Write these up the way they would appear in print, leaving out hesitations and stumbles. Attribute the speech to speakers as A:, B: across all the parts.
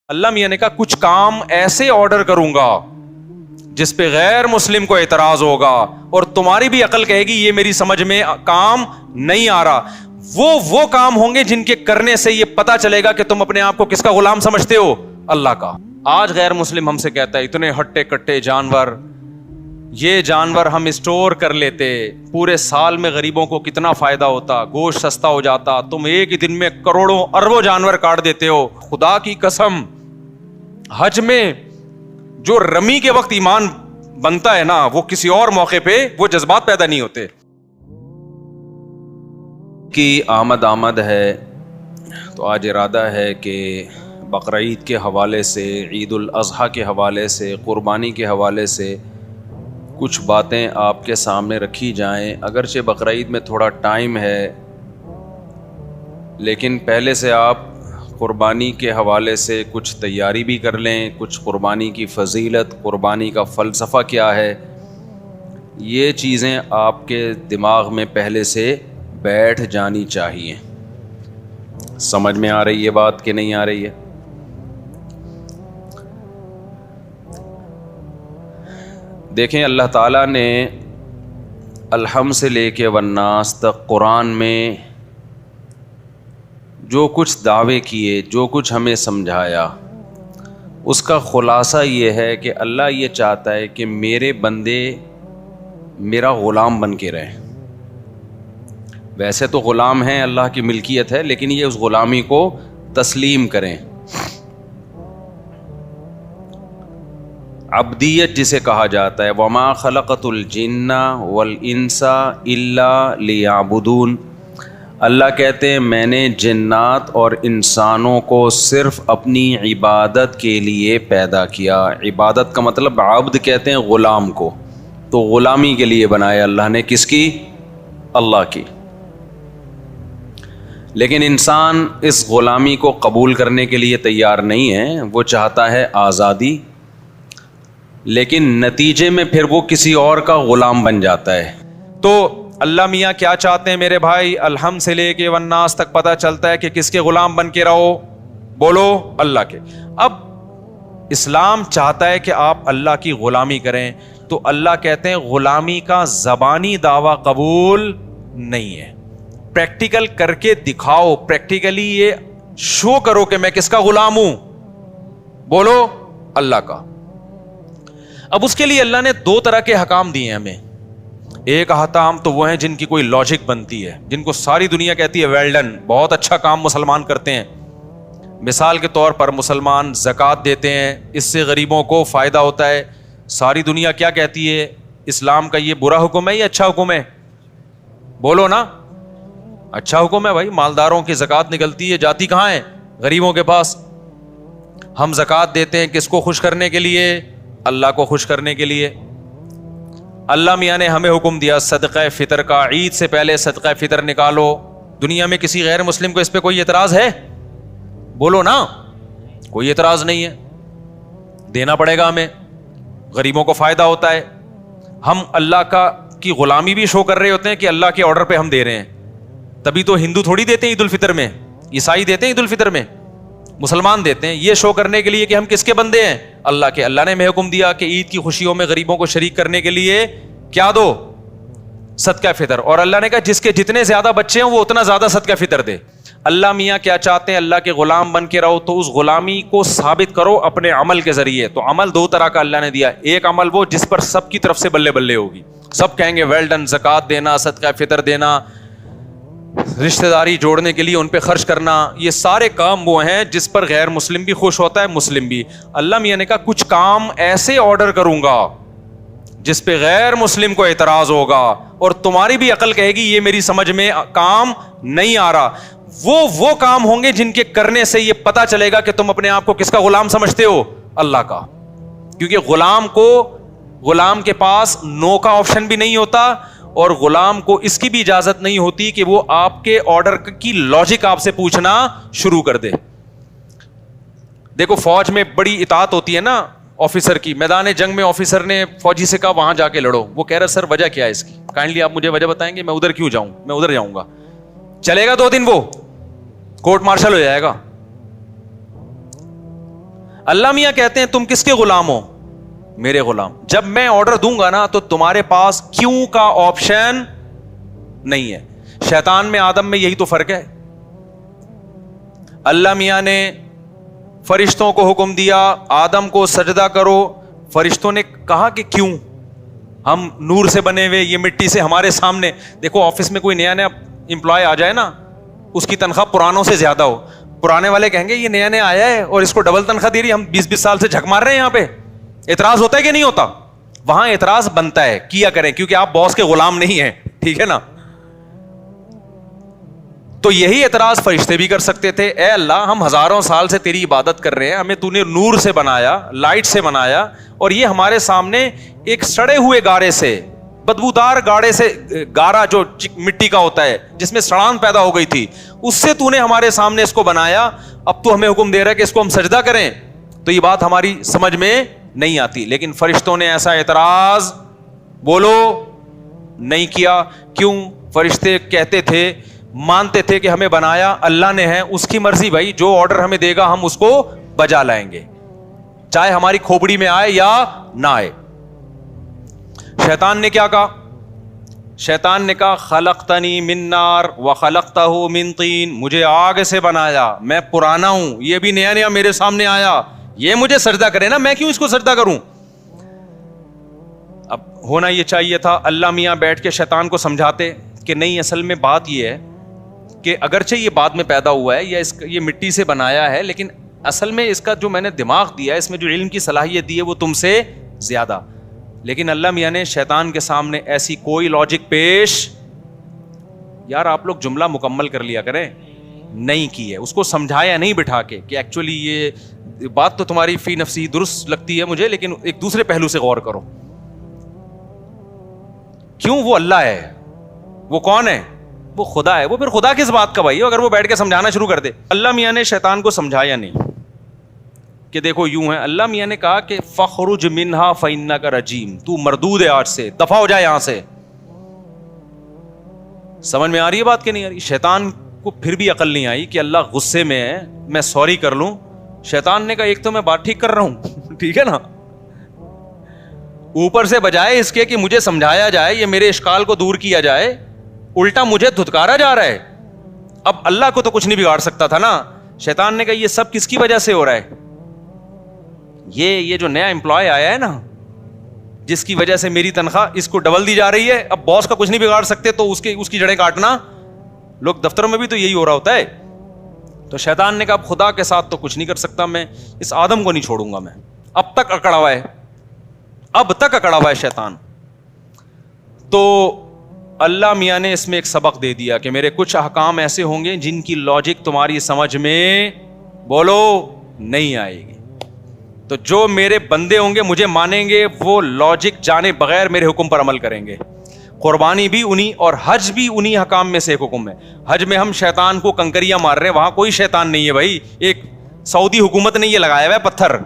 A: اللہ میاں نے کہا کچھ کام ایسے آرڈر کروں گا جس پہ غیر مسلم کو اعتراض ہوگا اور تمہاری بھی عقل کہے گی یہ میری سمجھ میں کام نہیں آ رہا. وہ کام ہوں گے جن کے کرنے سے یہ پتا چلے گا کہ تم اپنے آپ کو کس کا غلام سمجھتے ہو؟ اللہ کا. آج غیر مسلم ہم سے کہتا ہے اتنے ہٹے کٹے جانور، یہ جانور ہم اسٹور کر لیتے، پورے سال میں غریبوں کو کتنا فائدہ ہوتا، گوشت سستا ہو جاتا، تم ایک ہی دن میں کروڑوں اربوں جانور کاٹ دیتے ہو. خدا کی قسم، حج میں جو رمی کے وقت ایمان بنتا ہے نا، وہ کسی اور موقع پہ وہ جذبات پیدا نہیں ہوتے. کی آمد ہے تو آج ارادہ ہے کہ بقرعید کے حوالے سے، عید الاضحیٰ کے حوالے سے، قربانی کے حوالے سے کچھ باتیں آپ کے سامنے رکھی جائیں. اگرچہ بقرعید میں تھوڑا ٹائم ہے، لیکن پہلے سے آپ قربانی کے حوالے سے کچھ تیاری بھی کر لیں. کچھ قربانی کی فضیلت، قربانی کا فلسفہ کیا ہے، یہ چیزیں آپ کے دماغ میں پہلے سے بیٹھ جانی چاہیے. سمجھ میں آ رہی ہے بات کہ نہیں آ رہی ہے؟ دیکھیں، اللہ تعالیٰ نے الحم سے لے کے والناس تک قرآن میں جو کچھ دعوے کیے، جو کچھ ہمیں سمجھایا، اس کا خلاصہ یہ ہے کہ اللہ یہ چاہتا ہے کہ میرے بندے میرا غلام بن کے رہیں. ویسے تو غلام ہیں، اللہ کی ملکیت ہے، لیکن یہ اس غلامی کو تسلیم کریں. عبدیت جسے کہا جاتا ہے، وما خلقت الجن والانس الا لیعبدون. اللہ کہتے ہیں میں نے جنات اور انسانوں کو صرف اپنی عبادت کے لیے پیدا کیا. عبادت کا مطلب عبد کہتے ہیں غلام کو، تو غلامی کے لیے بنایا اللہ نے. کس کی؟ اللہ کی. لیکن انسان اس غلامی کو قبول کرنے کے لیے تیار نہیں ہے، وہ چاہتا ہے آزادی، لیکن نتیجے میں پھر وہ کسی اور کا غلام بن جاتا ہے. تو اللہ میاں کیا چاہتے ہیں میرے بھائی؟ الحم سے لے کے والناس تک پتہ چلتا ہے کہ کس کے غلام بن کے رہو؟ بولو، اللہ کے. اب اسلام چاہتا ہے کہ آپ اللہ کی غلامی کریں، تو اللہ کہتے ہیں غلامی کا زبانی دعویٰ قبول نہیں ہے. پریکٹیکل کر کے دکھاؤ، پریکٹیکلی یہ شو کرو کہ میں کس کا غلام ہوں. بولو، اللہ کا. اب اس کے لیے اللہ نے دو طرح کے حکام دیے ہیں ہمیں. ایک احکام تو وہ ہیں جن کی کوئی لاجک بنتی ہے، جن کو ساری دنیا کہتی ہے ویل ڈن، بہت اچھا کام مسلمان کرتے ہیں. مثال کے طور پر مسلمان زکوٰۃ دیتے ہیں، اس سے غریبوں کو فائدہ ہوتا ہے. ساری دنیا کیا کہتی ہے؟ اسلام کا یہ برا حکم ہے یا اچھا حکم ہے؟ بولو نا، اچھا حکم ہے بھائی. مالداروں کی زکوٰۃ نکلتی ہے، جاتی کہاں ہے؟ غریبوں کے پاس. ہم زکوٰۃ دیتے ہیں کس کو خوش کرنے کے لیے؟ اللہ کو خوش کرنے کے لیے. اللہ میاں نے ہمیں حکم دیا صدقہ فطر کا، عید سے پہلے صدقہ فطر نکالو. دنیا میں کسی غیر مسلم کو اس پہ کوئی اعتراض ہے؟ بولو نا، کوئی اعتراض نہیں ہے. دینا پڑے گا ہمیں، غریبوں کو فائدہ ہوتا ہے. ہم اللہ کی غلامی بھی شو کر رہے ہوتے ہیں کہ اللہ کے آرڈر پہ ہم دے رہے ہیں. تبھی تو ہندو تھوڑی دیتے ہیں عید الفطر میں، عیسائی دیتے ہیں عید الفطر میں، مسلمان دیتے ہیں. یہ شو کرنے کے لیے کہ ہم کس کے بندے ہیں؟ اللہ کے. اللہ نے ہمیں حکم دیا کہ عید کی خوشیوں میں غریبوں کو شریک کرنے کے لیے کیا دو؟ صدقہ فطر. اور اللہ نے کہا جس کے جتنے زیادہ بچے ہیں وہ اتنا زیادہ صدقہ فطر دے. اللہ میاں کیا چاہتے ہیں؟ اللہ کے غلام بن کے رہو، تو اس غلامی کو ثابت کرو اپنے عمل کے ذریعے. تو عمل دو طرح کا اللہ نے دیا. ایک عمل وہ جس پر سب کی طرف سے بلے بلے ہوگی، سب کہیں گے ویل ڈن. زکوٰۃ دینا، صدقہ فطر دینا، رشتہ داری جوڑنے کے لیے ان پہ خرچ کرنا، یہ سارے کام وہ ہیں جس پر غیر مسلم بھی خوش ہوتا ہے، مسلم بھی. اللہ میاں نے کہا کچھ کام ایسے آرڈر کروں گا جس پہ غیر مسلم کو اعتراض ہوگا اور تمہاری بھی عقل کہے گی یہ میری سمجھ میں کام نہیں آ رہا. وہ کام ہوں گے جن کے کرنے سے یہ پتا چلے گا کہ تم اپنے آپ کو کس کا غلام سمجھتے ہو؟ اللہ کا. کیونکہ غلام کے پاس نو کا آپشن بھی نہیں ہوتا، اور غلام کو اس کی بھی اجازت نہیں ہوتی کہ وہ آپ کے آرڈر کی لاجک آپ سے پوچھنا شروع کر دے. دیکھو فوج میں بڑی اطاعت ہوتی ہے نا آفیسر کی. میدان جنگ میں آفیسر نے فوجی سے کہا وہاں جا کے لڑو، وہ کہہ رہا سر وجہ کیا ہے اس کی، کائنڈلی آپ مجھے وجہ بتائیں گے، میں ادھر کیوں جاؤں، میں ادھر جاؤں گا. چلے گا 2 دن، وہ کورٹ مارشل ہو جائے گا. اللہ میاں کہتے ہیں تم کس کے غلام ہو؟ میرے غلام. جب میں آرڈر دوں گا نا تو تمہارے پاس کیوں کا آپشن نہیں ہے. شیطان میں آدم میں یہی تو فرق ہے. اللہ میاں نے فرشتوں کو حکم دیا آدم کو سجدہ کرو. فرشتوں نے کہا کہ کیوں؟ ہم نور سے بنے ہوئے, یہ مٹی سے ہمارے سامنے. دیکھو آفس میں کوئی نیا امپلائی آ جائے نا, اس کی تنخواہ پرانوں سے زیادہ ہو, پرانے والے کہیں گے یہ نیا نیا آیا ہے اور اس کو ڈبل تنخواہ دے رہی, ہم 20 سال سے جھک مار رہے ہیں یہاں پہ. اعتراض ہوتا ہے کہ نہیں ہوتا؟ وہاں اعتراض بنتا ہے, کیا کریں, کیونکہ آپ باس کے غلام نہیں ہیں, ٹھیک ہے نا. تو یہی اعتراض فرشتے بھی کر سکتے تھے, اے اللہ ہم ہزاروں سال سے تیری عبادت کر رہے ہیں, ہمیں تو نے نور سے بنایا, لائٹ سے بنایا, اور یہ ہمارے سامنے ایک سڑے ہوئے گارے سے, بدبودار گاڑے سے, گارا جو مٹی کا ہوتا ہے جس میں سڑان پیدا ہو گئی تھی, اس سے تو نے ہمارے سامنے اس کو بنایا, اب تو ہمیں حکم دے رہا ہے کہ اس کو ہم سجدہ کریں. تو یہ بات ہماری سمجھ میں نہیں آتی. لیکن فرشتوں نے ایسا اعتراض بولو نہیں کیا. کیوں؟ فرشتے کہتے تھے, مانتے تھے کہ ہمیں بنایا اللہ نے ہے, اس کی مرضی بھائی, جو آرڈر ہمیں دے گا ہم اس کو بجا لائیں گے, چاہے ہماری کھوپڑی میں آئے یا نہ آئے. شیطان نے کیا کہا؟ شیطان نے کہا خلقتنی من نار وخلقتہ من طین, مجھے آگ سے بنایا, میں پرانا ہوں, یہ بھی نیا نیا میرے سامنے آیا, یہ مجھے سجدہ کرے نا, میں کیوں اس کو سجدہ کروں؟ اب ہونا یہ چاہیے تھا اللہ میاں بیٹھ کے شیطان کو سمجھاتے کہ نہیں, اصل میں بات یہ ہے کہ اگرچہ یہ بعد میں پیدا ہوا ہے یا یہ مٹی سے بنایا ہے, لیکن اصل میں اس کا جو میں نے دماغ دیا ہے, اس میں جو علم کی صلاحیت دی ہے وہ تم سے زیادہ. لیکن اللہ میاں نے شیطان کے سامنے ایسی کوئی لاجک پیش, یار آپ لوگ جملہ مکمل کر لیا کریں, نہیں کی ہے. اس کو سمجھایا نہیں بٹھا کے کہ ایکچولی یہ بات تو تمہاری فی نفسی درست لگتی ہے مجھے, لیکن ایک دوسرے پہلو سے غور کرو. کیوں؟ وہ اللہ ہے. وہ کون ہے؟ وہ خدا ہے. وہ پھر خدا کس بات کا بھائی اگر وہ بیٹھ کے سمجھانا شروع کر دے. اللہ میاں نے شیطان کو سمجھایا نہیں کہ دیکھو یوں ہے. اللہ میاں نے کہا کہ فخرج منہا فإنک رجیم, تو مردود ہے, آج سے دفع ہو جائے یہاں سے. سمجھ میں آ رہی ہے بات کہ نہیں آ رہی؟ شیطان کو پھر بھی عقل نہیں آئی کہ اللہ غصے میں ہے, میں سوری کر لوں. شیطان نے کہا ایک تو میں بات ٹھیک کر رہا ہوں, ٹھیک ہے نا, اوپر سے بجائے اس کے کہ مجھے سمجھایا جائے, یہ میرے اشکال کو دور کیا جائے, الٹا مجھے دھتکارا جا رہا ہے. اب اللہ کو تو کچھ نہیں بگاڑ سکتا تھا نا. شیطان نے کہا یہ سب کس کی وجہ سے ہو رہا ہے؟ یہ جو نیا امپلائی آیا ہے نا, جس کی وجہ سے میری تنخواہ اس کو ڈبل دی جا رہی ہے, اب باس کا کچھ نہیں بگاڑ سکتے تو اس کی جڑیں کاٹنا. لوگ دفتروں میں بھی تو یہی ہو رہا ہوتا ہے. تو شیطان نے کہا اب خدا کے ساتھ تو کچھ نہیں کر سکتا, میں اس آدم کو نہیں چھوڑوں گا. میں اب تک اکڑا ہوا ہے, اب تک اکڑا ہوا ہے شیطان. تو اللہ میاں نے اس میں ایک سبق دے دیا کہ میرے کچھ احکام ایسے ہوں گے جن کی لاجک تمہاری سمجھ میں بولو نہیں آئے گی. تو جو میرے بندے ہوں گے مجھے مانیں گے, وہ لاجک جانے بغیر میرے حکم پر عمل کریں گے. قربانی بھی انہی اور حج بھی انہی حکام میں سے ایک حکم ہے. حج میں ہم شیطان کو کنکریاں مار رہے ہیں, وہاں کوئی شیطان نہیں ہے بھائی. ایک سعودی حکومت نے یہ لگایا ہوا ہے پتھر.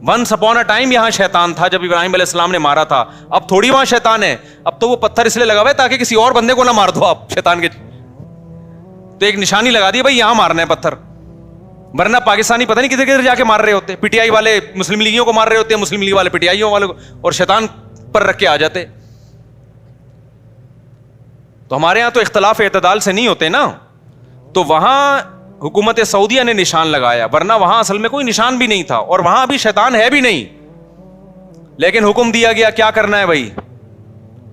A: ونس اپون اے ٹائم یہاں شیطان تھا جب ابراہیم علیہ السلام نے مارا تھا, اب تھوڑی وہاں شیطان ہے. اب تو وہ پتھر اس لیے لگا ہوا ہے تاکہ کسی اور بندے کو نہ مار دو آپ شیطان کے. تو ایک نشانی لگا دی بھائی یہاں مارنا ہے پتھر, ورنہ پاکستانی پتہ نہیں کدھر کدھر جا کے مار رہے ہوتے. پی ٹی آئی والے مسلم لیگیوں کو مار رہے ہوتے ہیں, مسلم لیگ والے پی ٹی آئیوں والے کو, اور شیطان پر رکھ کے آ جاتے. تو ہمارے یہاں تو اختلاف اعتدال سے نہیں ہوتے نا, تو وہاں حکومت سعودیہ نے نشان لگایا, ورنہ وہاں اصل میں کوئی نشان بھی نہیں تھا, اور وہاں ابھی شیطان ہے بھی نہیں. لیکن حکم دیا گیا کیا کرنا ہے بھائی.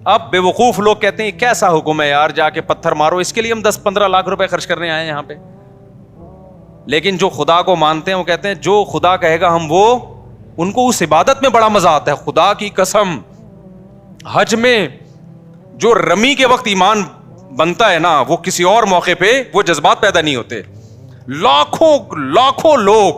A: اب بے وقوف لوگ کہتے ہیں کیسا حکم ہے یار, جا کے پتھر مارو, اس کے لیے ہم 10-15 لاکھ روپے خرچ کرنے آئے ہیں یہاں پہ. لیکن جو خدا کو مانتے ہیں وہ کہتے ہیں جو خدا کہے گا ہم وہ, ان کو اس عبادت میں بڑا مزہ آتا ہے. خدا کی قسم, حج میں جو رمی کے وقت ایمان بنتا ہے نا, وہ کسی اور موقع پہ وہ جذبات پیدا نہیں ہوتے. لاکھوں لوگ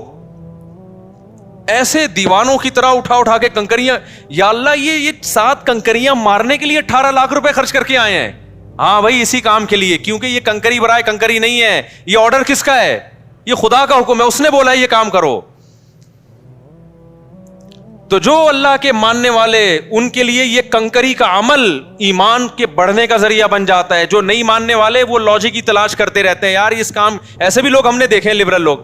A: ایسے دیوانوں کی طرح اٹھا کے کنکریاں, یا اللہ یہ 7 کنکریاں مارنے کے لیے 18 لاکھ روپے خرچ کر کے آئے ہیں. ہاں بھائی اسی کام کے لیے, کیونکہ یہ کنکری برائے کنکری نہیں ہے. یہ آرڈر کس کا ہے؟ یہ خدا کا حکم ہے, اس نے بولا یہ کام کرو. تو جو اللہ کے ماننے والے, ان کے لیے یہ کنکری کا عمل ایمان کے بڑھنے کا ذریعہ بن جاتا ہے. جو نہیں ماننے والے وہ لاجک کی تلاش کرتے رہتے ہیں. یار اس کام, ایسے بھی لوگ ہم نے دیکھے ہیں لبرل لوگ,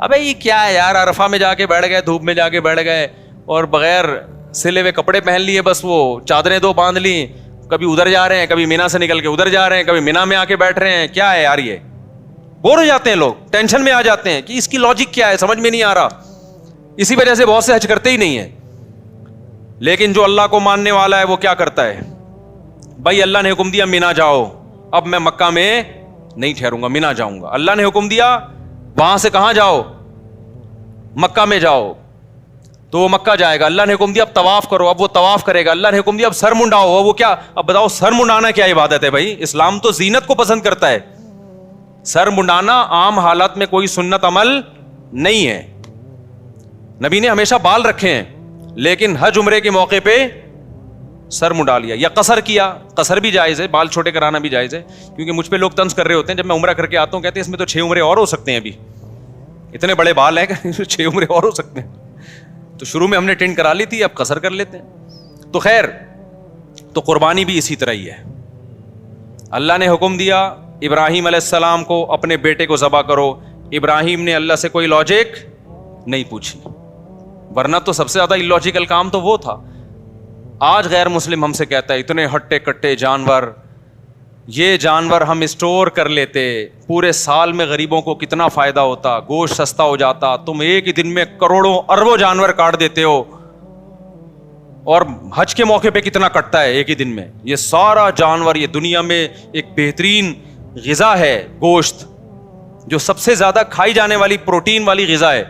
A: ابے یہ کیا ہے یار, عرفہ میں جا کے بیٹھ گئے, دھوپ میں جا کے بیٹھ گئے اور بغیر سلے ہوئے کپڑے پہن لیے, بس وہ چادریں دو باندھ لی, کبھی ادھر جا رہے ہیں, کبھی مینا سے نکل کے ادھر جا رہے ہیں, کبھی مینا میں آ کے بیٹھ رہے ہیں. کیا ہے یار, یہ بور ہو جاتے ہیں لوگ, ٹینشن میں آ جاتے ہیں کہ اس کی لاجک کیا ہے, سمجھ میں نہیں آ رہا. اسی وجہ سے بہت سے حج کرتے ہی نہیں ہیں. لیکن جو اللہ کو ماننے والا ہے وہ کیا کرتا ہے, بھائی اللہ نے حکم دیا مینا جاؤ, اب میں مکہ میں نہیں ٹھہروں گا, مینا جاؤں گا. اللہ نے حکم دیا وہاں سے کہاں جاؤ, مکہ میں جاؤ, تو وہ مکہ جائے گا. اللہ نے حکم دیا اب طواف کرو, اب وہ طواف کرے گا. اللہ نے حکم دیا اب سر منڈاؤ, وہ کیا, اب بتاؤ سر منڈانا کیا عبادت ہے بھائی؟ اسلام تو زینت کو پسند کرتا ہے. سر منڈانا عام حالات میں کوئی سنت عمل نہیں ہے. نبی نے ہمیشہ بال رکھے ہیں, لیکن حج عمرے کے موقع پہ سر منڈا لیا یا قصر کیا. قصر بھی جائز ہے, بال چھوٹے کرانا بھی جائز ہے. کیونکہ مجھ پہ لوگ طنز کر رہے ہوتے ہیں جب میں عمرہ کر کے آتا ہوں, کہتے ہیں اس میں تو 6 عمرے اور ہو سکتے ہیں, ابھی اتنے بڑے بال ہیں کہ 6 عمرے اور ہو سکتے ہیں. تو شروع میں ہم نے ٹینٹ کرا لی تھی, اب قصر کر لیتے ہیں. تو خیر, تو قربانی بھی اسی طرح ہی ہے. اللہ نے حکم دیا ابراہیم علیہ السلام کو اپنے بیٹے کو ذبح کرو. ابراہیم نے اللہ سے کوئی لاجک نہیں پوچھی, ورنہ تو سب سے زیادہ اللاجیکل کام تو وہ تھا. آج غیر مسلم ہم سے کہتا ہے اتنے ہٹے کٹے جانور, یہ جانور ہم اسٹور کر لیتے, پورے سال میں غریبوں کو کتنا فائدہ ہوتا, گوشت سستا ہو جاتا. تم ایک ہی دن میں کروڑوں اربوں جانور کاٹ دیتے ہو, اور حج کے موقع پہ کتنا کٹتا ہے ایک ہی دن میں. یہ سارا جانور, یہ دنیا میں ایک بہترین غذا ہے گوشت, جو سب سے زیادہ کھائی جانے والی پروٹین والی غذا ہے.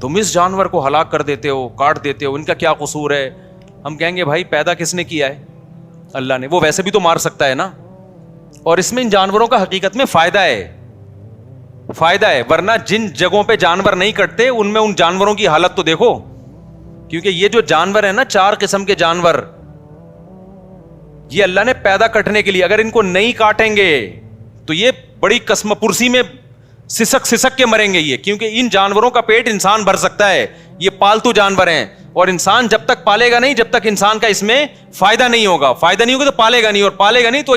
A: تم اس جانور کو ہلاک کر دیتے ہو, کاٹ دیتے ہو, ان کا کیا قصور ہے؟ ہم کہیں گے بھائی پیدا کس نے کیا ہے؟ اللہ نے. وہ ویسے بھی تو مار سکتا ہے نا. اور اس میں ان جانوروں کا حقیقت میں فائدہ ہے, ورنہ جن جگہوں پہ جانور نہیں کٹتے ان میں ان جانوروں کی حالت تو دیکھو. کیونکہ یہ جو جانور ہے نا, 4 قسم کے جانور, یہ اللہ نے پیدا کٹنے کے لیے, اگر ان کو نہیں کاٹیں گے تو یہ بڑی قسم پرسی میں سسک کے مریں گے یہ. کیونکہ ان جانوروں کا پیٹ انسان بھر سکتا ہے, یہ پالتو جانور ہیں, اور انسان جب تک پالے گا نہیں, جب تک انسان کا اس میں فائدہ نہیں ہوگا تو پالے گا نہیں, اور پالے گا نہیں تو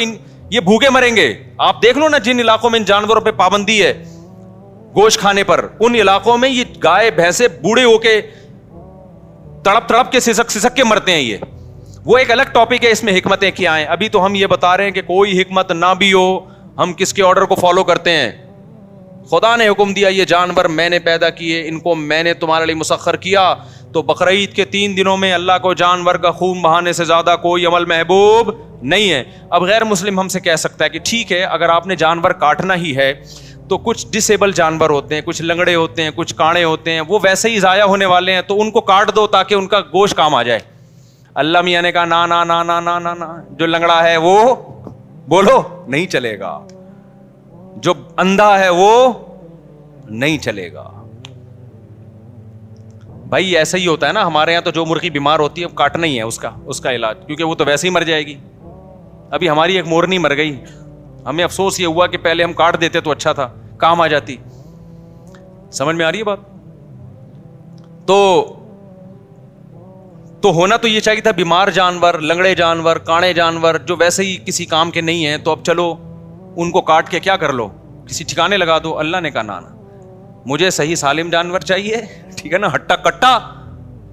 A: یہ بھوکے مریں گے. آپ دیکھ لو نا, جن علاقوں میں ان جانوروں پہ پابندی ہے گوشت کھانے پر, ان علاقوں میں یہ گائے بھینسے بوڑھے ہو کے تڑپ کے سسک کے مرتے ہیں. یہ وہ ایک الگ ٹاپک ہے, اس میں حکمتیں کیا ہیں. ابھی تو ہم یہ بتا رہے ہیں کہ کوئی حکمت نہ بھی ہو, ہم کس کے آرڈر کو فالو کرتے ہیں. خدا نے حکم دیا یہ جانور میں نے پیدا کیے, ان کو میں نے تمہارے لیے مسخر کیا, تو بقرعید کے 3 دنوں میں اللہ کو جانور کا خون بہانے سے زیادہ کوئی عمل محبوب نہیں ہے. اب غیر مسلم ہم سے کہہ سکتا ہے کہ ٹھیک ہے, اگر آپ نے جانور کاٹنا ہی ہے تو کچھ ڈسیبل جانور ہوتے ہیں, کچھ لنگڑے ہوتے ہیں, کچھ کاڑے ہوتے ہیں, وہ ویسے ہی ضائع ہونے والے ہیں, تو ان کو کاٹ دو تاکہ ان کا گوشت کام آ جائے. اللہ میاں نے کہا نا نا نا نا نا نا نا, جو لنگڑا ہے وہ بولو نہیں چلے گا, جو اندھا ہے وہ نہیں چلے گا. بھائی ایسا ہی ہوتا ہے نا ہمارے یہاں, تو جو مرغی بیمار ہوتی ہے کاٹنا ہی ہے اس کا علاج, کیونکہ وہ تو ویسے ہی مر جائے گی. ابھی ہماری ایک مورنی مر گئی, ہمیں افسوس یہ ہوا کہ پہلے ہم کاٹ دیتے تو اچھا تھا, کام آ جاتی. سمجھ میں آ رہی ہے بات؟ تو ہونا تو یہ چاہیے تھا, بیمار جانور, لنگڑے جانور, کاڑے جانور جو ویسے ہی کسی کام کے نہیں ہیں, تو اب چلو ان کو کاٹ کے کیا کر لو, کسی ٹھکانے لگا دو. اللہ نے کہا نا, مجھے صحیح سالم جانور چاہیے, ٹھیک ہے نا, ہٹا کٹا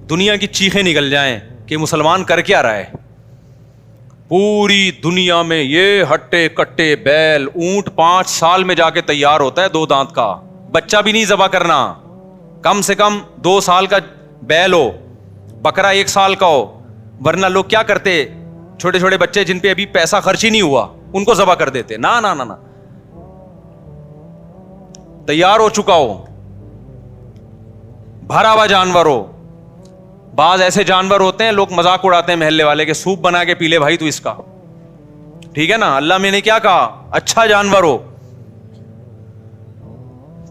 A: دنیا کی چیخیں نکل جائیں کہ مسلمان کر کیا رہا ہے. پوری دنیا میں یہ ہٹے کٹے بیل, اونٹ 5 سال میں جا کے تیار ہوتا ہے, 2 دانت کا, بچہ بھی نہیں ذبح کرنا, کم سے کم 2 سال کا بیل ہو, بکرا 1 سال کا ہو. ورنہ لوگ کیا کرتے, چھوٹے چھوٹے بچے جن پہ ابھی پیسہ خرچ ہی نہیں ہوا ان کو ذبح کر دیتے. نا نا نا نا, تیار ہو چکا ہو, بھرا ہوا جانور ہو. بعض ایسے جانور ہوتے ہیں لوگ مذاق اڑاتے ہیں محلے والے کے, سوپ بنا کے پی لے بھائی تو اس کا, ٹھیک ہے نا. اللہ میں نے کیا کہا, اچھا جانور ہو.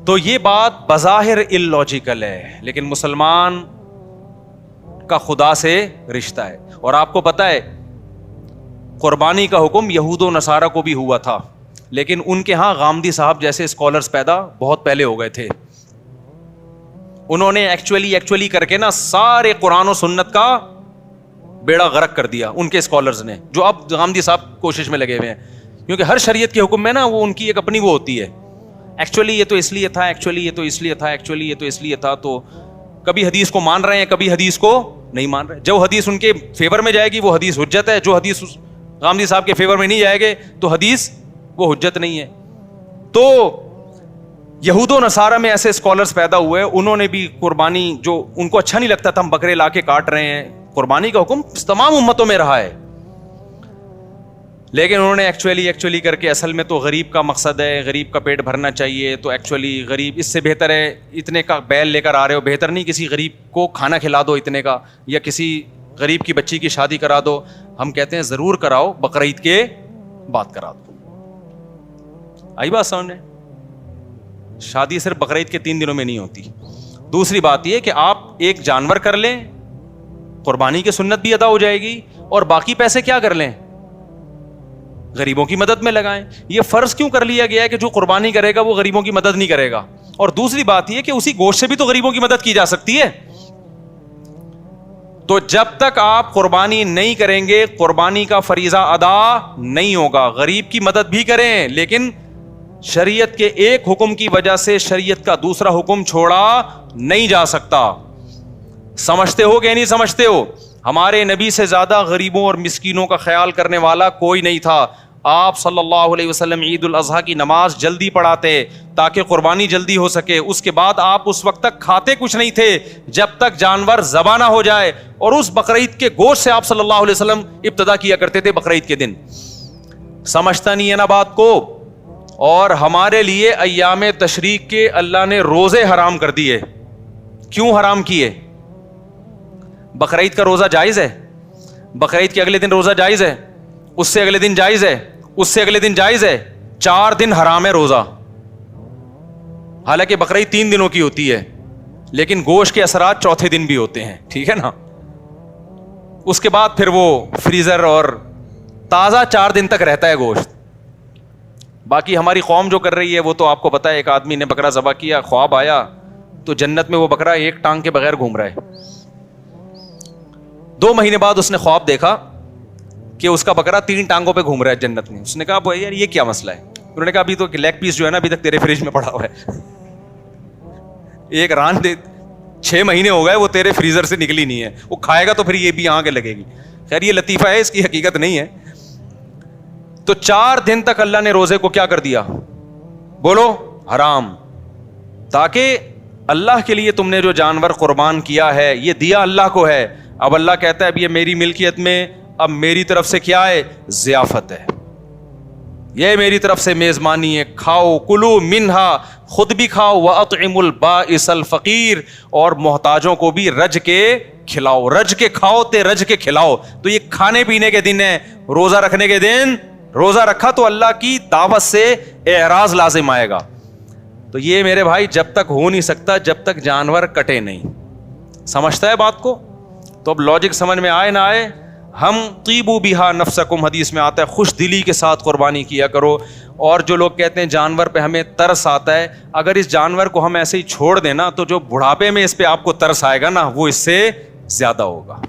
A: تو یہ بات بظاہر اللاجیکل ہے, لیکن مسلمان کا خدا سے رشتہ ہے. اور آپ کو پتا ہے قربانی کا حکم یہود و نصارہ کو بھی ہوا تھا, لیکن ان کے ہاں غامدی صاحب جیسے اسکالرز پیدا بہت پہلے ہو گئے تھے. انہوں نے ایکچولی کر کے نا سارے قرآن و سنت کا بیڑا غرق کر دیا ان کے اسکالرز نے, جو اب غامدی صاحب کوشش میں لگے ہوئے ہیں. کیونکہ ہر شریعت کے حکم میں نا وہ ان کی ایک اپنی وہ ہوتی ہے, ایکچولی یہ تو اس لیے تھا, ایکچولی یہ تو اس لیے تھا, ایکچولی یہ تو اس لیے تھا. تو کبھی حدیث کو مان رہے ہیں, کبھی حدیث کو نہیں مان رہے. جو حدیث ان کے فیور میں جائے گی وہ حدیث حجت ہے, جو حدیث غامدی صاحب کے فیور میں نہیں جائے گے تو حدیث وہ حجت نہیں ہے. تو یہود و نصارہ میں ایسے اسکالرز پیدا ہوئے, انہوں نے بھی قربانی, جو ان کو اچھا نہیں لگتا تھا ہم بکرے لا کے کاٹ رہے ہیں, قربانی کا حکم تمام امتوں میں رہا ہے, لیکن انہوں نے ایکچولی کر کے اصل میں تو غریب کا مقصد ہے, غریب کا پیٹ بھرنا چاہیے, تو ایکچولی غریب اس سے بہتر ہے اتنے کا بیل لے کر آ رہے ہو, بہتر نہیں کسی غریب کو کھانا کھلا دو اتنے کا, یا کسی غریب کی بچی کی شادی کرا دو. ہم کہتے ہیں ضرور کراؤ, بقرعید کے بعد کرا دو. آئی بات سمجھ میں؟ شادی صرف بقرعید کے 3 دنوں میں نہیں ہوتی. دوسری بات یہ کہ آپ ایک جانور کر لیں, قربانی کی سنت بھی ادا ہو جائے گی, اور باقی پیسے کیا کر لیں, غریبوں کی مدد میں لگائیں. یہ فرض کیوں کر لیا گیا ہے کہ جو قربانی کرے گا وہ غریبوں کی مدد نہیں کرے گا؟ اور دوسری بات یہ کہ اسی گوشت سے بھی تو غریبوں کی مدد کی جا سکتی ہے. تو جب تک آپ قربانی نہیں کریں گے قربانی کا فریضہ ادا نہیں ہوگا. غریب کی مدد بھی کریں, لیکن شریعت کے ایک حکم کی وجہ سے شریعت کا دوسرا حکم چھوڑا نہیں جا سکتا. سمجھتے ہو کہ نہیں سمجھتے ہو؟ ہمارے نبی سے زیادہ غریبوں اور مسکینوں کا خیال کرنے والا کوئی نہیں تھا. آپ صلی اللہ علیہ وسلم عید الاضحیٰ کی نماز جلدی پڑھاتے تاکہ قربانی جلدی ہو سکے. اس کے بعد آپ اس وقت تک کھاتے کچھ نہیں تھے جب تک جانور ذبح نہ ہو جائے, اور اس بقرعید کے گوشت سے آپ صلی اللہ علیہ وسلم ابتدا کیا کرتے تھے بقرعید کے دن. سمجھتا نہیں ہے نا بات کو؟ اور ہمارے لیے ایام تشریق کے اللہ نے روزے حرام کر دیے. کیوں حرام کیے؟ بقرعید کا روزہ جائز ہے, بقرعید کے اگلے دن روزہ جائز ہے, اس سے اگلے دن جائز ہے, اس سے اگلے دن جائز ہے, 4 دن حرام ہے روزہ. حالانکہ بقرعید 3 دنوں کی ہوتی ہے, لیکن گوشت کے اثرات چوتھے دن بھی ہوتے ہیں, ٹھیک ہے نا. اس کے بعد پھر وہ فریزر اور تازہ 4 دن تک رہتا ہے گوشت. باقی ہماری قوم جو کر رہی ہے وہ تو آپ کو پتا ہے, ایک آدمی نے بکرا ذبح کیا, خواب آیا تو جنت میں وہ بکرا ایک ٹانگ کے بغیر گھوم رہا ہے. 2 مہینے بعد اس نے خواب دیکھا کہ اس کا بکرا 3 ٹانگوں پہ گھوم رہا ہے جنت میں. اس نے کہا بھائی یار یہ کیا مسئلہ ہے؟ انہوں نے کہا ابھی تو لیگ پیس جو ہے نا ابھی تک تیرے فریج میں پڑا ہوا ہے, ایک ران دے 6 مہینے ہو گئے وہ تیرے فریزر سے نکلی نہیں ہے, وہ کھائے گا تو پھر یہ بھی یہاں کے لگے گی. خیر یہ لطیفہ ہے, اس کی حقیقت نہیں ہے. تو 4 دن تک اللہ نے روزے کو کیا کر دیا؟ بولو حرام. تاکہ اللہ کے لیے تم نے جو جانور قربان کیا ہے یہ دیا اللہ کو ہے. اب اللہ کہتا ہے اب یہ میری ملکیت میں, اب میری طرف سے کیا ہے؟ ضیافت ہے, یہ میری طرف سے میزبانی ہے. کھاؤ کلو منہا, خود بھی کھاؤ, واطعموا البائس الفقیر, اور محتاجوں کو بھی رج کے کھلاؤ. رج کے کھاؤ تے رج کے کھلاؤ. تو یہ کھانے پینے کے دن ہے, روزہ رکھنے کے دن. روزہ رکھا تو اللہ کی دعوت سے اعراض لازم آئے گا. تو یہ میرے بھائی جب تک ہو نہیں سکتا جب تک جانور کٹے نہیں. سمجھتا ہے بات کو؟ تو اب لاجک سمجھ میں آئے نہ آئے, ہم طیبوا بہا نفسکم, حدیث میں آتا ہے خوش دلی کے ساتھ قربانی کیا کرو. اور جو لوگ کہتے ہیں جانور پہ ہمیں ترس آتا ہے, اگر اس جانور کو ہم ایسے ہی چھوڑ دیں نا تو جو بڑھاپے میں اس پہ آپ کو ترس آئے گا نا وہ اس سے زیادہ ہوگا,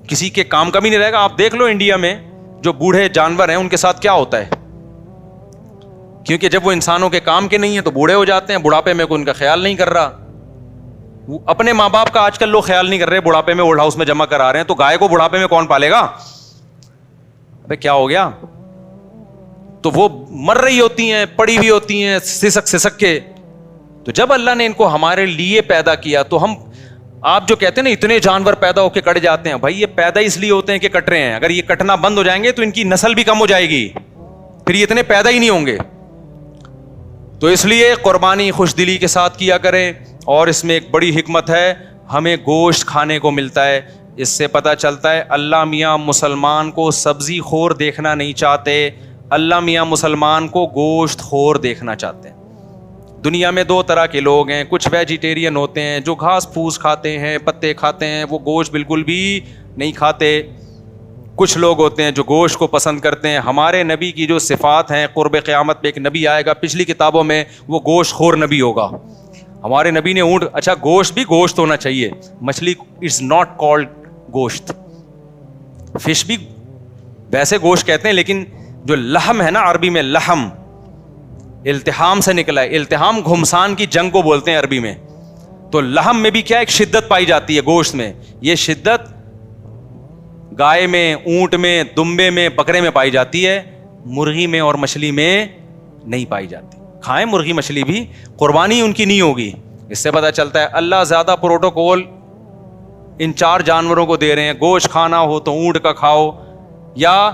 A: کسی کے کام کا بھی نہیں رہے گا. آپ دیکھ لو انڈیا میں جو بوڑھے جانور ہیں ان کے ساتھ کیا ہوتا ہے, کیونکہ جب وہ انسانوں کے کام کے نہیں ہیں تو بوڑھے ہو جاتے ہیں, بڑھاپے میں کوئی ان کا خیال نہیں کر رہا. اپنے ماں باپ کا آج کل لوگ خیال نہیں کر رہے, بڑھاپے میں اولڈ ہاؤس میں جمع کرا رہے ہیں, تو گائے کو بڑھاپے میں کون پالے گا؟ ابے کیا ہو گیا؟ تو وہ مر رہی ہوتی ہیں, پڑی ہوئی ہوتی ہیں سسک کے. تو جب اللہ نے ان کو ہمارے لیے پیدا کیا تو ہم, آپ جو کہتے ہیں نا اتنے جانور پیدا ہو کے کٹ جاتے ہیں, بھائی یہ پیدا اس لیے ہوتے ہیں کہ کٹ رہے ہیں. اگر یہ کٹنا بند ہو جائیں گے تو ان کی نسل بھی کم ہو جائے گی, پھر یہ اتنے پیدا ہی نہیں ہوں گے. تو اس لیے قربانی خوش دلی کے ساتھ کیا کریں. اور اس میں ایک بڑی حکمت ہے, ہمیں گوشت کھانے کو ملتا ہے. اس سے پتہ چلتا ہے اللہ میاں مسلمان کو سبزی خور دیکھنا نہیں چاہتے, اللہ میاں مسلمان کو گوشت خور دیکھنا چاہتے ہیں. دنیا میں 2 طرح کے لوگ ہیں, کچھ ویجیٹیرین ہوتے ہیں جو گھاس پھوس کھاتے ہیں, پتے کھاتے ہیں, وہ گوشت بالکل بھی نہیں کھاتے. کچھ لوگ ہوتے ہیں جو گوشت کو پسند کرتے ہیں. ہمارے نبی کی جو صفات ہیں, قرب قیامت پہ ایک نبی آئے گا, پچھلی کتابوں میں وہ گوشت خور نبی ہوگا. ہمارے نبی نے اونٹ, اچھا گوشت بھی گوشت ہونا چاہیے, مچھلی از ناٹ کالڈ گوشت, فش بھی ویسے گوشت کہتے ہیں, لیکن جو لحم ہے نا عربی میں لحم, التحام سے نکلا ہے. التحام گھمسان کی جنگ کو بولتے ہیں عربی میں. تو لحم میں بھی کیا ایک شدت پائی جاتی ہے گوشت میں. یہ شدت گائے میں, اونٹ میں, دمبے میں, بکرے میں پائی جاتی ہے, مرغی میں اور مچھلی میں نہیں پائی جاتی. کھائیں مرغی مچھلی بھی, قربانی ان کی نہیں ہوگی. اس سے پتہ چلتا ہے اللہ زیادہ پروٹوکول ان 4 جانوروں کو دے رہے ہیں. گوشت کھانا ہو تو اونٹ کا کھاؤ, یا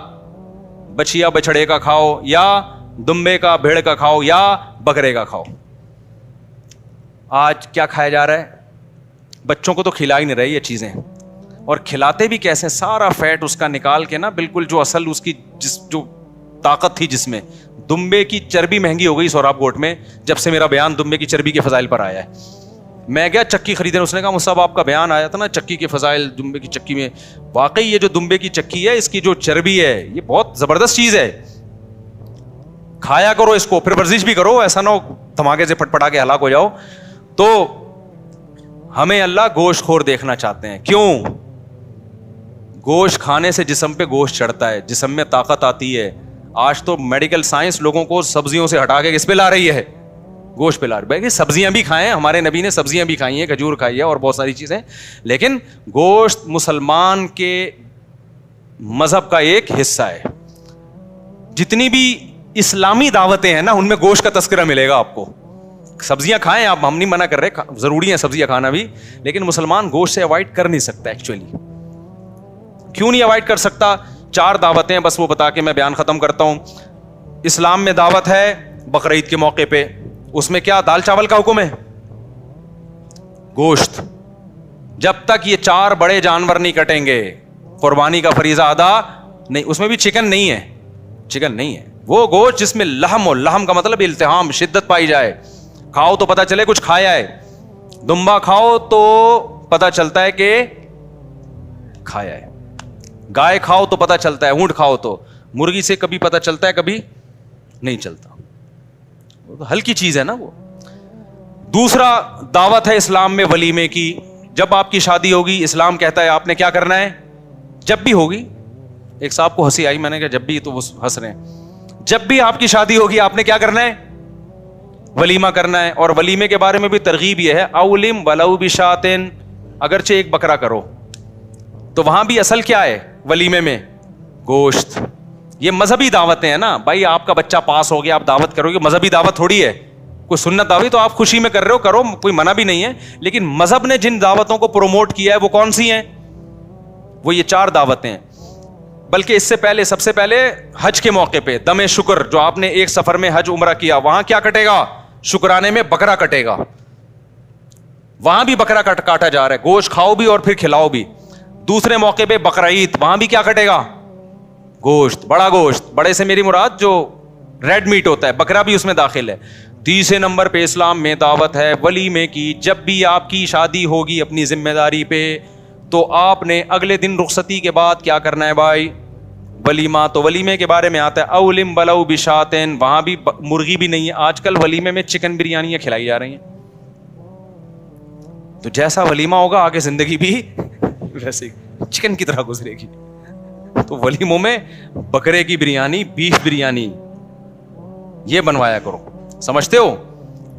A: بچیا بچڑے کا کھاؤ, یا دمبے کا بھیڑ کا کھاؤ, یا بکرے کا کھاؤ. آج کیا کھایا جا رہا ہے؟ بچوں کو تو کھلا ہی نہیں رہی یہ چیزیں. اور کھلاتے بھی کیسے؟ سارا فیٹ اس کا نکال کے نا, بالکل جو اصل اس کی جو طاقت تھی جس میں. دمبے کی چربی مہنگی ہو گئی سوراب گوٹ میں جب سے میرا بیان دمبے کی چربی کے فضائل پر آیا ہے. میں گیا چکی خریدنے, اس نے کہا مصعب آپ کا بیان آیا تھا نا چکی کے فضائل, دمبے کی چکی میں. واقعی یہ جو دمبے کی چکی ہے, اس کی جو چربی ہے, یہ بہت زبردست چیز ہے. کھایا کرو اس کو, پھر ورزش بھی کرو, ایسا نہ ہو دھماکے سے پھٹ پٹا کے ہلاک ہو جاؤ. تو ہمیں اللہ گوشت خور دیکھنا چاہتے ہیں. کیوں؟ گوشت کھانے سے جسم پہ گوشت چڑھتا ہے, جسم میں طاقت آتی ہے. آج تو میڈیکل سائنس لوگوں کو سبزیوں سے ہٹا کے کس پہ لا رہی ہے؟ گوشت پہ لا رہی ہے. سبزیاں بھی کھائیں, ہمارے نبی نے سبزیاں بھی کھائی ہیں, کھجور کھائی ہے اور بہت ساری چیزیں, لیکن گوشت مسلمان کے مذہب کا ایک حصہ ہے. جتنی بھی اسلامی دعوتیں ہیں نا, ان میں گوشت کا تذکرہ ملے گا آپ کو. سبزیاں کھائیں آپ, ہم نہیں منع کر رہے, ضروری ہے سبزیاں کھانا بھی, لیکن مسلمان گوشت سے اوائڈ کر نہیں سکتا. ایکچولی کیوں نہیں اوائڈ کر سکتا؟ 4 دعوتیں ہیں, بس وہ بتا کے میں بیان ختم کرتا ہوں. اسلام میں دعوت ہے بقرعید کے موقع پہ, اس میں کیا دال چاول کا حکم ہے؟ گوشت. جب تک یہ 4 بڑے جانور نہیں کٹیں گے قربانی کا فریضہ ادا نہیں. اس میں بھی چکن نہیں ہے, چکن نہیں ہے, وہ گوشت جس میں لحم ہو. لحم کا مطلب التحام, شدت پائی جائے. کھاؤ تو پتہ چلے کچھ کھایا ہے. دمبا کھاؤ تو پتہ چلتا ہے کہ کھایا ہے. گائے کھاؤ تو پتہ چلتا ہے, اونٹ کھاؤ تو. مرغی سے کبھی پتہ چلتا ہے, کبھی نہیں چلتا. ہلکی چیز ہے نا وہ. دوسرا دعوت ہے اسلام میں ولیمے کی. جب آپ کی شادی ہوگی, اسلام کہتا ہے آپ نے کیا کرنا ہے, جب بھی ہوگی. ایک صاحب کو ہنسی آئی, میں نے کہا جب بھی, تو وہ ہنس رہے ہیں. جب بھی آپ کی شادی ہوگی آپ نے کیا کرنا ہے, ولیمہ کرنا ہے. اور ولیمے کے بارے میں بھی ترغیب یہ ہے, اولم ولو بشاتن, اگرچہ ایک بکرا کرو. تو وہاں بھی اصل کیا ہے ولیمے میں؟ گوشت. یہ مذہبی دعوتیں ہیں نا بھائی. آپ کا بچہ پاس ہو گیا, آپ دعوت کرو گے, مذہبی دعوت تھوڑی ہے. کوئی سنت دعوی تو آپ خوشی میں کر رہے ہو, کرو, کوئی منع بھی نہیں ہے. لیکن مذہب نے جن دعوتوں کو پروموٹ کیا ہے وہ کون سی ہیں؟ وہ یہ 4 دعوتیں ہیں. بلکہ اس سے پہلے, سب سے پہلے حج کے موقع پہ دم شکر, جو آپ نے ایک سفر میں حج عمرہ کیا, وہاں کیا کٹے گا؟ شکرانے میں بکرا کٹے گا. وہاں بھی بکرا کاٹا جا رہا ہے. گوشت کھاؤ بھی اور پھر کھلاؤ بھی. دوسرے موقع پہ بقرعید, وہاں بھی کیا کٹے گا؟ گوشت, بڑا گوشت. بڑے سے میری مراد جو ریڈ میٹ ہوتا ہے, بکرا بھی اس میں داخل ہے. تیسرے نمبر پہ اسلام میں دعوت ہے ولیمے کی. جب بھی آپ کی شادی ہوگی اپنی ذمہ داری پہ, تو آپ نے اگلے دن رخصتی کے بعد کیا کرنا ہے بھائی؟ ولیمہ. تو ولیمے کے بارے میں آتا ہے اولم بلو بشاتن, وہاں بھی مرغی بھی نہیں ہے. آج کل ولیمے میں چکن بریانیاں کھلائی جا رہی ہیں. تو جیسا ولیمہ ہوگا آگے زندگی بھی ویسے چکن کی طرح گزرے گی. تو ولیموں میں بکرے کی بریانی, بیف بریانی یہ بنوایا کرو. سمجھتے ہو؟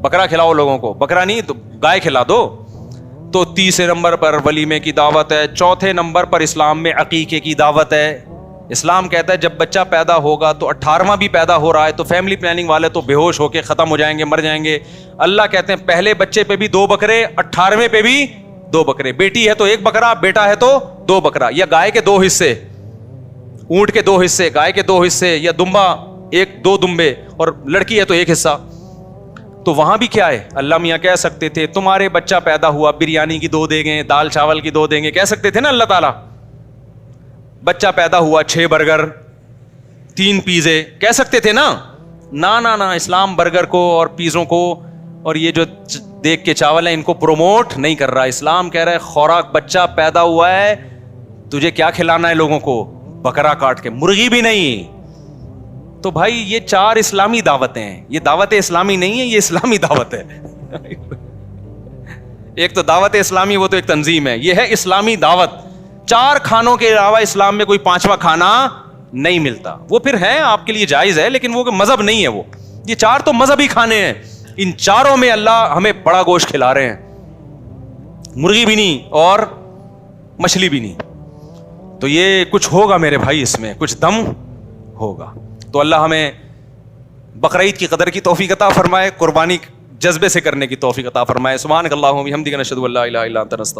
A: بکرا کھلاؤ لوگوں کو, بکرا نہیں تو گائے کھلا دو. تو تیسرے نمبر پر ولیمے کی دعوت ہے. چوتھے نمبر پر اسلام میں عقیقے کی دعوت ہے. اسلام کہتا ہے جب بچہ پیدا ہوگا تو 18واں بھی پیدا ہو رہا ہے تو فیملی پلاننگ والے تو بے ہوش ہو کے ختم ہو جائیں گے, مر جائیں گے. اللہ کہتے ہیں پہلے بچے پہ بھی 2 بکرے, 18ویں پہ بھی 2 بکرے. بیٹی ہے تو 1 بکرا, بیٹا ہے تو 2 بکرا. یا گائے کے 2 حصے, اونٹ کے 2 حصے, گائے کے 2 حصے, یا دمبا 1-2 دمبے, اور لڑکی ہے تو 1 حصہ. تو وہاں بھی کیا ہے, اللہ میاں کہہ سکتے تھے تمہارے بچہ پیدا ہوا بریانی کی 2 دیں گے, دال چاول کی 2 دیں گے, کہہ سکتے تھے نا اللہ تعالیٰ. بچہ پیدا ہوا 6 برگر 3 پیزے, کہہ سکتے تھے نا. نہ اسلام برگر کو اور پیزوں کو اور یہ جو دیکھ کے چاول ہیں ان کو پروموٹ نہیں کر رہا. اسلام کہہ رہا ہے خوراک, بچہ پیدا ہوا ہے تجھے کیا کھلانا ہے لوگوں کو؟ بکرا کاٹ کے, مرغی بھی نہیں. تو بھائی یہ 4 اسلامی دعوتیں ہیں. یہ دعوت اسلامی نہیں ہے, یہ اسلامی دعوت ہے. ایک تو دعوت اسلامی, وہ تو ایک تنظیم ہے. یہ ہے اسلامی دعوت. 4 کھانوں کے علاوہ اسلام میں کوئی 5واں کھانا نہیں ملتا. وہ پھر ہے آپ کے لیے جائز ہے, لیکن وہ مذہب نہیں ہے. وہ یہ 4 تو مذہبی کھانے ہیں, ان چاروں میں اللہ ہمیں بڑا گوشت کھلا رہے ہیں, مرغی بھی نہیں اور مچھلی بھی نہیں. تو یہ کچھ ہوگا میرے بھائی, اس میں کچھ دم ہوگا. تو اللہ ہمیں بقرعید کی قدر کی توفیق عطا فرمائے, قربانی جذبے سے کرنے کی توفیق عطا فرمائے. سبحانک اللہم و بحمدک نشہد ان لا الہ الا انت نستغفرک.